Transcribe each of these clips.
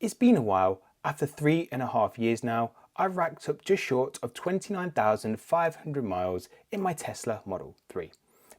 It's been a while. After 3.5 years now, I've racked up just short of 29,500 miles in my Tesla Model 3.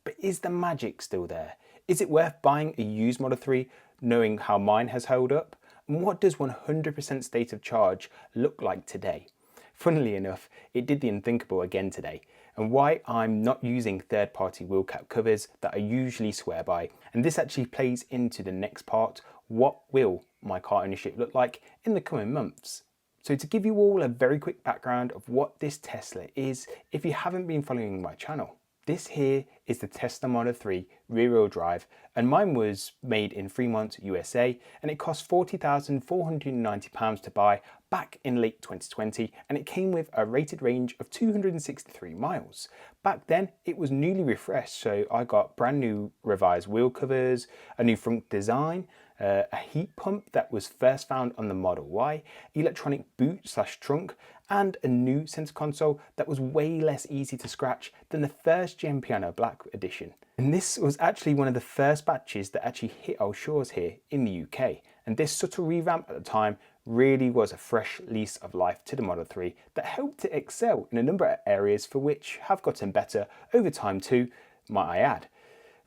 But is the magic still there? Is it worth buying a used Model 3 knowing how mine has held up? And what does 100% state of charge look like today? Funnily enough, it did the unthinkable again today, and why I'm not using third-party wheel cap covers that I usually swear by. And this actually plays into the next part: what will my car ownership look like in the coming months? So to give you all a very quick background of what this Tesla is, if you haven't been following my channel, this here is the Tesla Model 3 rear-wheel drive, and mine was made in Fremont, USA, and it cost £40,490 to buy back in late 2020, and it came with a rated range of 263 miles. Back then, it was newly refreshed, so I got brand new revised wheel covers, a new front design, a heat pump that was first found on the Model Y, electronic boot/trunk, and a new center console that was way less easy to scratch than the first Gen Piano Black edition. And this was actually one of the first batches that actually hit our shores here in the UK. And this subtle revamp at the time really was a fresh lease of life to the Model 3 that helped it excel in a number of areas for which have gotten better over time too, might I add.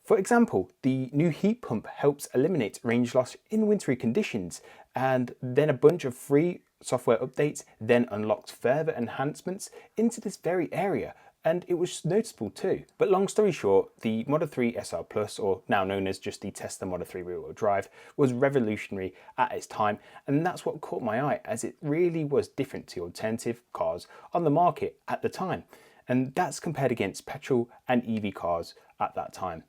For example, the new heat pump helps eliminate range loss in wintry conditions, and then a bunch of free software updates then unlocked further enhancements into this very area, and it was noticeable too. But long story short, the Model 3 SR Plus, or now known as just the Tesla Model 3 rear-wheel drive, was revolutionary at its time, and that's what caught my eye, as it really was different to alternative cars on the market at the time, and that's compared against petrol and EV cars at that time.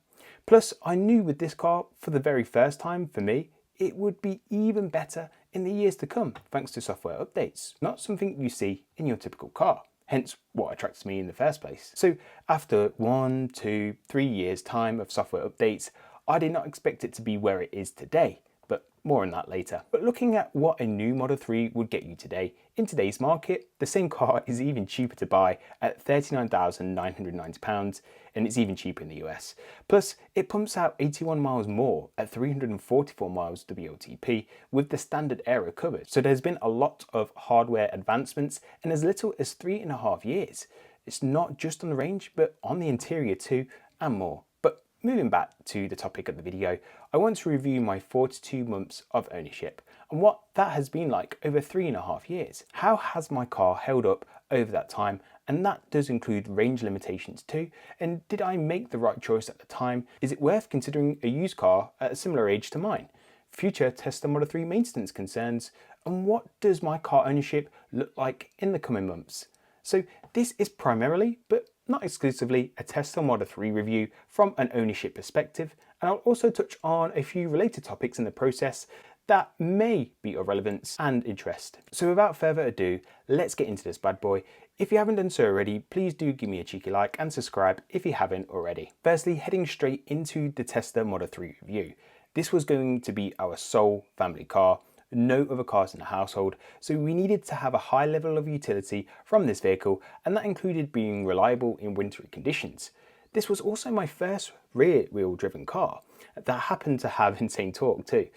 Plus, I knew with this car, for the very first time for me, it would be even better in the years to come, thanks to software updates, not something you see in your typical car, hence what attracts me in the first place. So after 1, 2, 3 years time of software updates, I did not expect it to be where it is today, but more on that later. But looking at what a new Model 3 would get you today, in today's market, the same car is even cheaper to buy at £39,990, and it's even cheaper in the US. Plus, it pumps out 81 miles more at 344 miles WLTP with the standard area covered. So there's been a lot of hardware advancements in as little as 3.5 years. It's not just on the range, but on the interior too, and more. But moving back to the topic of the video, I want to review my 42 months of ownership and what that has been like over 3.5 years. How has my car held up over that time? And that does include range limitations too. And did I make the right choice at the time? Is it worth considering a used car at a similar age to mine? Future Tesla Model 3 maintenance concerns, and what does my car ownership look like in the coming months? So this is primarily, but not exclusively, a Tesla Model 3 review from an ownership perspective, and I'll also touch on a few related topics in the process that may be of relevance and interest. So without further ado, let's get into this bad boy. If you haven't done so already, please do give me a cheeky like and subscribe if you haven't already. Firstly, heading straight into the Tesla Model 3 review. This was going to be our sole family car, no other cars in the household, so we needed to have a high level of utility from this vehicle, and that included being reliable in wintry conditions. This was also my first rear-wheel driven car that happened to have insane torque too.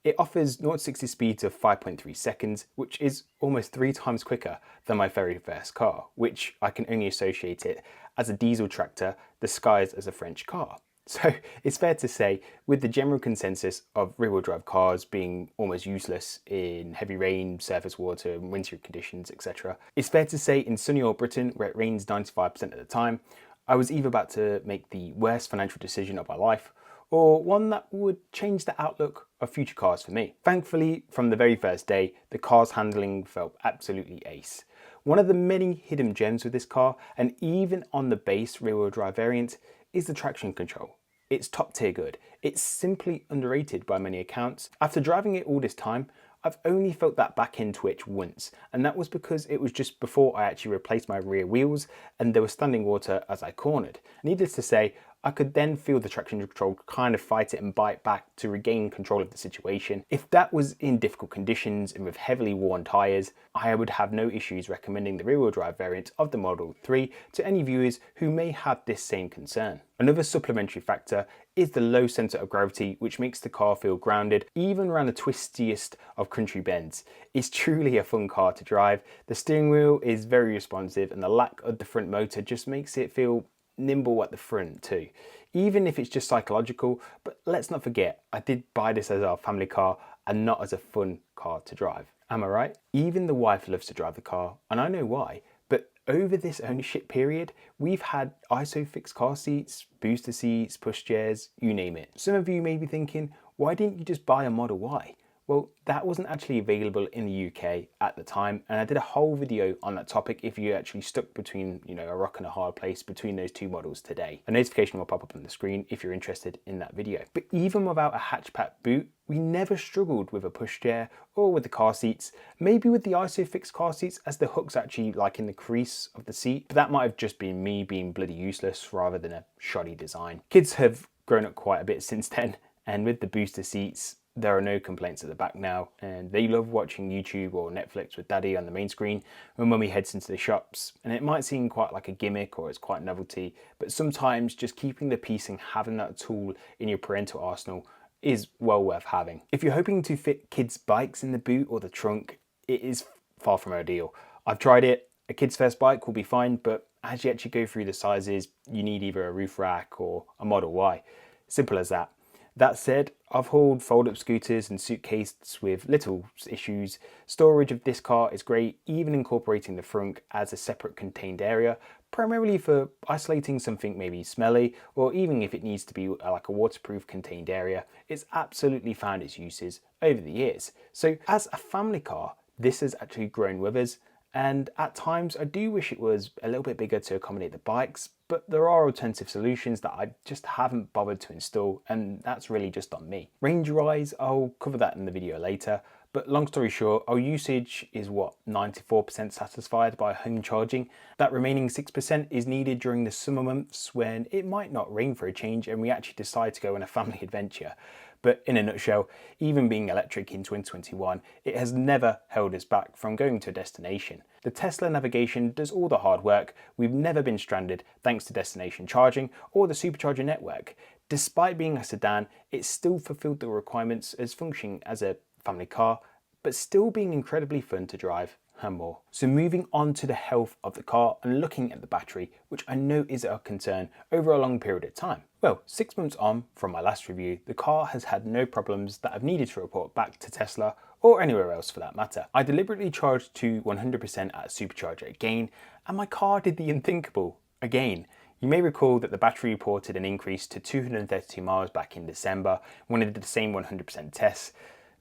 It offers 0-60 speeds of 5.3 seconds, which is almost 3 times quicker than my very first car, which I can only associate it as a diesel tractor disguised as a French car. So it's fair to say, with the general consensus of rear-wheel drive cars being almost useless in heavy rain, surface water, wintry conditions, etc., it's fair to say in sunny old Britain, where it rains 95% of the time, I was either about to make the worst financial decision of my life, or one that would change the outlook of future cars for me. Thankfully, from the very first day, the car's handling felt absolutely ace. One of the many hidden gems with this car, and even on the base rear-wheel drive variant, is the traction control. It's top tier good. It's simply underrated by many accounts. After driving it all this time, I've only felt that back end twitch once, and that was because it was just before I actually replaced my rear wheels and there was standing water as I cornered. Needless to say, I could then feel the traction control kind of fight it and bite back to regain control of the situation. If that was in difficult conditions and with heavily worn tyres, I would have no issues recommending the rear-wheel drive variant of the Model 3 to any viewers who may have this same concern. Another supplementary factor is the low centre of gravity, which makes the car feel grounded even around the twistiest of country bends. It's truly a fun car to drive. The steering wheel is very responsive and the lack of the front motor just makes it feel nimble at the front too, even if it's just psychological. But let's not forget, I did buy this as our family car and not as a fun car to drive. Am I right? Even the wife loves to drive the car, and I know why. But over this ownership period, we've had ISOFIX car seats, booster seats, pushchairs, you name it. Some of you may be thinking, why didn't you just buy a Model Y? Well, that wasn't actually available in the UK at the time, and I did a whole video on that topic if you actually stuck between, a rock and a hard place between those two models today. A notification will pop up on the screen if you're interested in that video. But even without a hatchback boot, we never struggled with a pushchair or with the car seats. Maybe with the ISOFIX car seats, as the hook's actually like in the crease of the seat, but that might have just been me being bloody useless rather than a shoddy design. Kids have grown up quite a bit since then, and with the booster seats, there are no complaints at the back now, and they love watching YouTube or Netflix with Daddy on the main screen when Mummy heads into the shops. And it might seem quite like a gimmick or it's quite novelty, but sometimes just keeping the peace and having that tool in your parental arsenal is well worth having. If you're hoping to fit kids' bikes in the boot or the trunk, it is far from ideal. I've tried it. A kid's first bike will be fine, but as you actually go through the sizes, you need either a roof rack or a Model Y. Simple as that. That said, I've hauled fold-up scooters and suitcases with little issues. Storage of this car is great, even incorporating the front as a separate contained area, primarily for isolating something maybe smelly, or even if it needs to be like a waterproof contained area. It's absolutely found its uses over the years. So as a family car, this has actually grown with us. And at times I do wish it was a little bit bigger to accommodate the bikes, but there are alternative solutions that I just haven't bothered to install, and that's really just on me. Range-wise, I'll cover that in the video later, but long story short, our usage is 94% satisfied by home charging. That remaining 6% is needed during the summer months when it might not rain for a change and we actually decide to go on a family adventure. But in a nutshell, even being electric in 2021, it has never held us back from going to a destination. The Tesla navigation does all the hard work. We've never been stranded thanks to destination charging or the supercharger network. Despite being a sedan, it still fulfilled the requirements as functioning as a family car, but still being incredibly fun to drive and more. So moving on to the health of the car and looking at the battery, which I know is a concern over a long period of time. Well, 6 months on from my last review, the car has had no problems that I've needed to report back to Tesla or anywhere else for that matter. I deliberately charged to 100% at a supercharger again, and my car did the unthinkable again. You may recall that the battery reported an increase to 232 miles back in December when it did the same 100% test.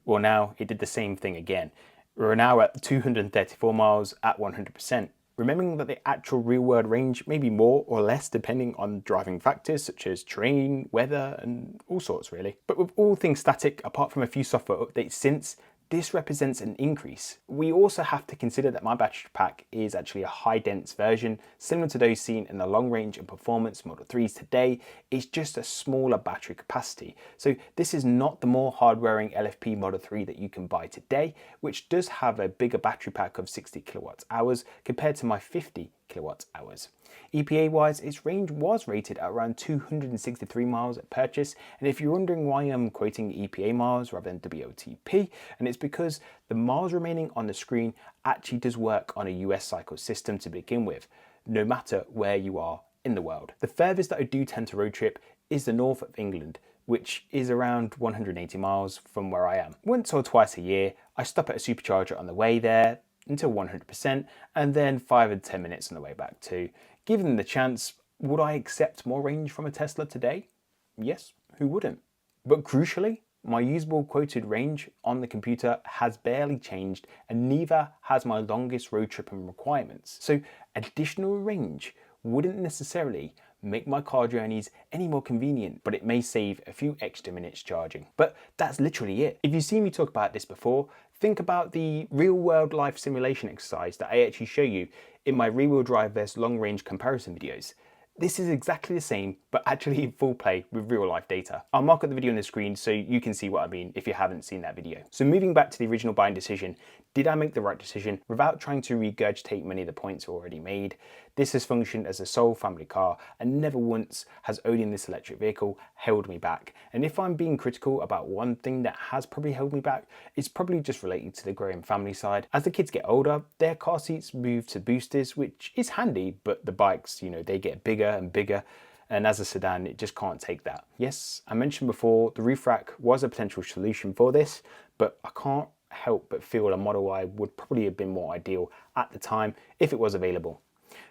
Well, now it did the same thing again. We're now at 234 miles at 100%. Remembering that the actual real-world range may be more or less depending on driving factors such as terrain, weather, and all sorts really. But with all things static, apart from a few software updates since, this represents an increase. We also have to consider that my battery pack is actually a high-dense version, similar to those seen in the long-range and performance Model 3s today. It's just a smaller battery capacity. So this is not the more hard-wearing LFP Model 3 that you can buy today, which does have a bigger battery pack of 60 kilowatt hours compared to my 50 kilowatt hours. EPA wise, its range was rated at around 263 miles at purchase, and if you're wondering why I'm quoting EPA miles rather than WLTP, and it's because the miles remaining on the screen actually does work on a US cycle system to begin with, no matter where you are in the world. The furthest that I do tend to road trip is the north of England, which is around 180 miles from where I am. Once or twice a year, I stop at a supercharger on the way there until 100%, and then 5 or 10 minutes on the way back too. Given the chance, would I accept more range from a Tesla today? Yes, who wouldn't? But crucially, my usable quoted range on the computer has barely changed, and neither has my longest road tripping requirements. So additional range wouldn't necessarily make my car journeys any more convenient, but it may save a few extra minutes charging. But that's literally it. If you've seen me talk about this before, think about the real world life simulation exercise that I actually show you in my rear-wheel drive versus long range comparison videos. This is exactly the same, but actually in full play with real life data. I'll mark up the video on the screen so you can see what I mean if you haven't seen that video. So moving back to the original buying decision, did I make the right decision without trying to regurgitate many of the points already made? This has functioned as a sole family car and never once has owning this electric vehicle held me back. And if I'm being critical about one thing that has probably held me back, it's probably just related to the growing family side. As the kids get older, their car seats move to boosters, which is handy, but the bikes, they get bigger and bigger. And as a sedan, it just can't take that. Yes, I mentioned before, the roof rack was a potential solution for this, but I can't help but feel a Model Y would probably have been more ideal at the time if it was available.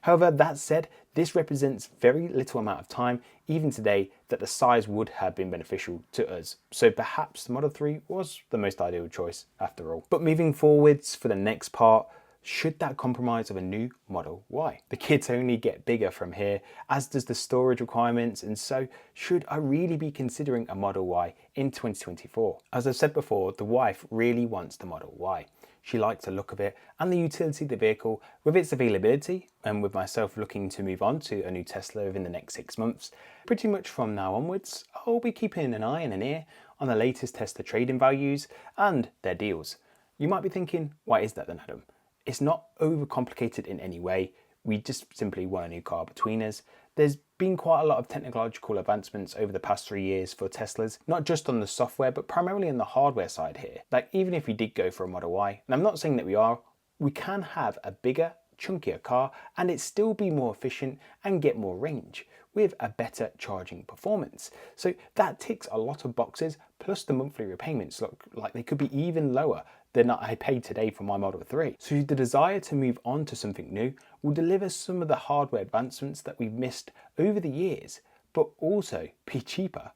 However, that said, this represents very little amount of time, even today, that the size would have been beneficial to us. So perhaps the Model 3 was the most ideal choice after all. But moving forwards for the next part, should that compromise of a new Model Y? The kids only get bigger from here, as does the storage requirements, and so should I really be considering a Model Y in 2024? As I've said before, the wife really wants the Model Y. She likes the look of it and the utility of the vehicle with its availability, and with myself looking to move on to a new Tesla within the next 6 months. Pretty much from now onwards, I'll be keeping an eye and an ear on the latest Tesla trading values and their deals. You might be thinking, why is that then, Adam? It's not overcomplicated in any way. We just simply want a new car between us. There's been quite a lot of technological advancements over the past 3 years for Teslas, not just on the software, but primarily on the hardware side here. Like even if we did go for a Model Y, and I'm not saying that we can have a bigger, chunkier car and it still be more efficient and get more range with a better charging performance. So that ticks a lot of boxes, plus the monthly repayments look like they could be even lower than I pay today for my Model 3. So the desire to move on to something new will deliver some of the hardware advancements that we've missed over the years, but also be cheaper.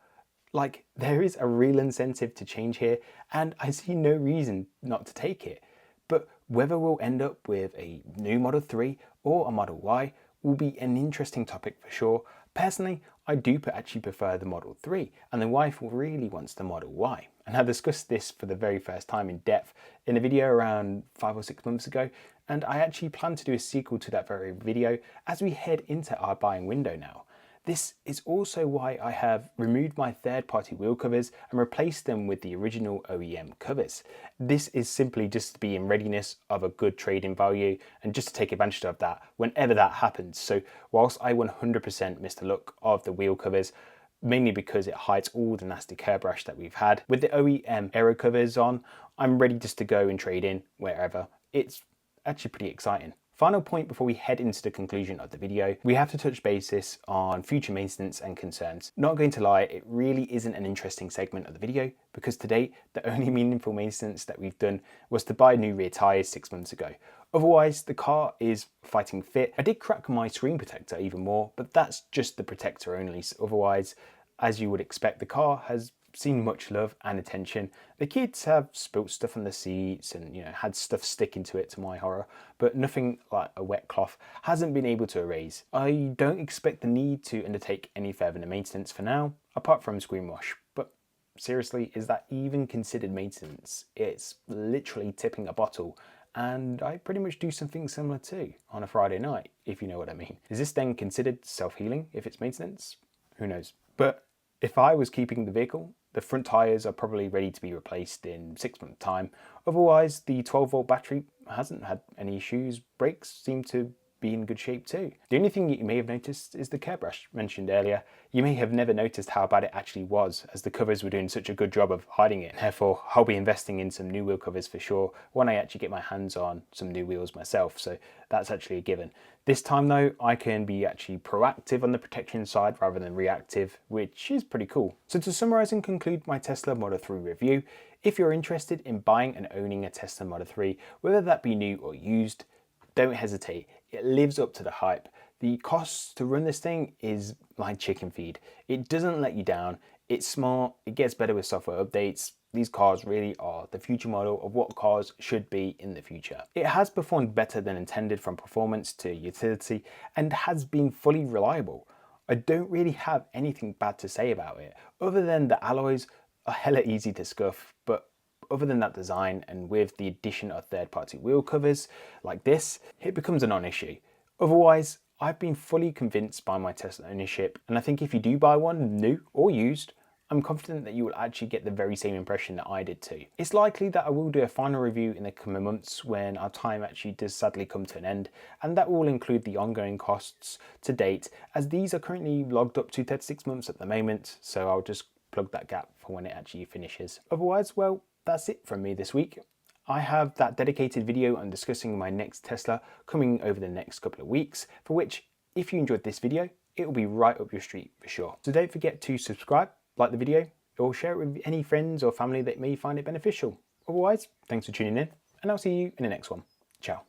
Like there is a real incentive to change here, and I see no reason not to take it. But whether we'll end up with a new Model 3 or a Model Y will be an interesting topic for sure. Personally, I do actually prefer the Model 3, and the wife really wants the Model Y. And I discussed this for the very first time in depth in a video around 5 or 6 months ago, and I actually plan to do a sequel to that very video as we head into our buying window now. This is also why I have removed my third-party wheel covers and replaced them with the original OEM covers. This is simply just to be in readiness of a good trade-in value and just to take advantage of that whenever that happens. So whilst I 100% miss the look of the wheel covers, mainly because it hides all the nasty curb rash that we've had, with the OEM aero covers on, I'm ready just to go and trade in wherever. It's actually pretty exciting. Final point before we head into the conclusion of the video, we have to touch basis on future maintenance and concerns. Not going to lie, it really isn't an interesting segment of the video because to date, the only meaningful maintenance that we've done was to buy new rear tyres 6 months ago. Otherwise, the car is fighting fit. I did crack my screen protector even more, but that's just the protector only. So otherwise, as you would expect, the car has seen much love and attention. The kids have spilt stuff on the seats and had stuff sticking to it, to my horror, but nothing like a wet cloth hasn't been able to erase. I don't expect the need to undertake any further maintenance for now, apart from screen wash. But seriously, is that even considered maintenance? It's literally tipping a bottle, and I pretty much do something similar too on a Friday night, if you know what I mean. Is this then considered self-healing if it's maintenance? Who knows? But if I was keeping the vehicle, the front tyres are probably ready to be replaced in 6 months' time. Otherwise, the 12-volt battery hasn't had any issues. Brakes seem to be in good shape too. The only thing you may have noticed is the curb rash mentioned earlier. You may have never noticed how bad it actually was, as the covers were doing such a good job of hiding it. Therefore, I'll be investing in some new wheel covers for sure when I actually get my hands on some new wheels myself, so that's actually a given. This time though, I can be actually proactive on the protection side rather than reactive, which is pretty cool. So to summarize and conclude my Tesla Model 3 review, if you're interested in buying and owning a Tesla Model 3, whether that be new or used, don't hesitate. It lives up to the hype. The costs to run this thing is like chicken feed. It doesn't let you down. It's smart. It gets better with software updates. These cars really are the future model of what cars should be in the future. It has performed better than intended from performance to utility and has been fully reliable. I don't really have anything bad to say about it, other than the alloys are hella easy to scuff, but other than that design and with the addition of third-party wheel covers like this, it becomes a non-issue. Otherwise, I've been fully convinced by my Tesla ownership, and I think if you do buy one, new or used, I'm confident that you will actually get the very same impression that I did too. It's likely that I will do a final review in the coming months when our time actually does sadly come to an end, and that will include the ongoing costs to date, as these are currently logged up to 36 months at the moment, so I'll just plug that gap for when it actually finishes. Otherwise, well, that's it from me this week. I have that dedicated video on discussing my next Tesla coming over the next couple of weeks, for which, if you enjoyed this video, it will be right up your street for sure. So don't forget to subscribe, like the video, or share it with any friends or family that may find it beneficial. Otherwise, thanks for tuning in, and I'll see you in the next one. Ciao.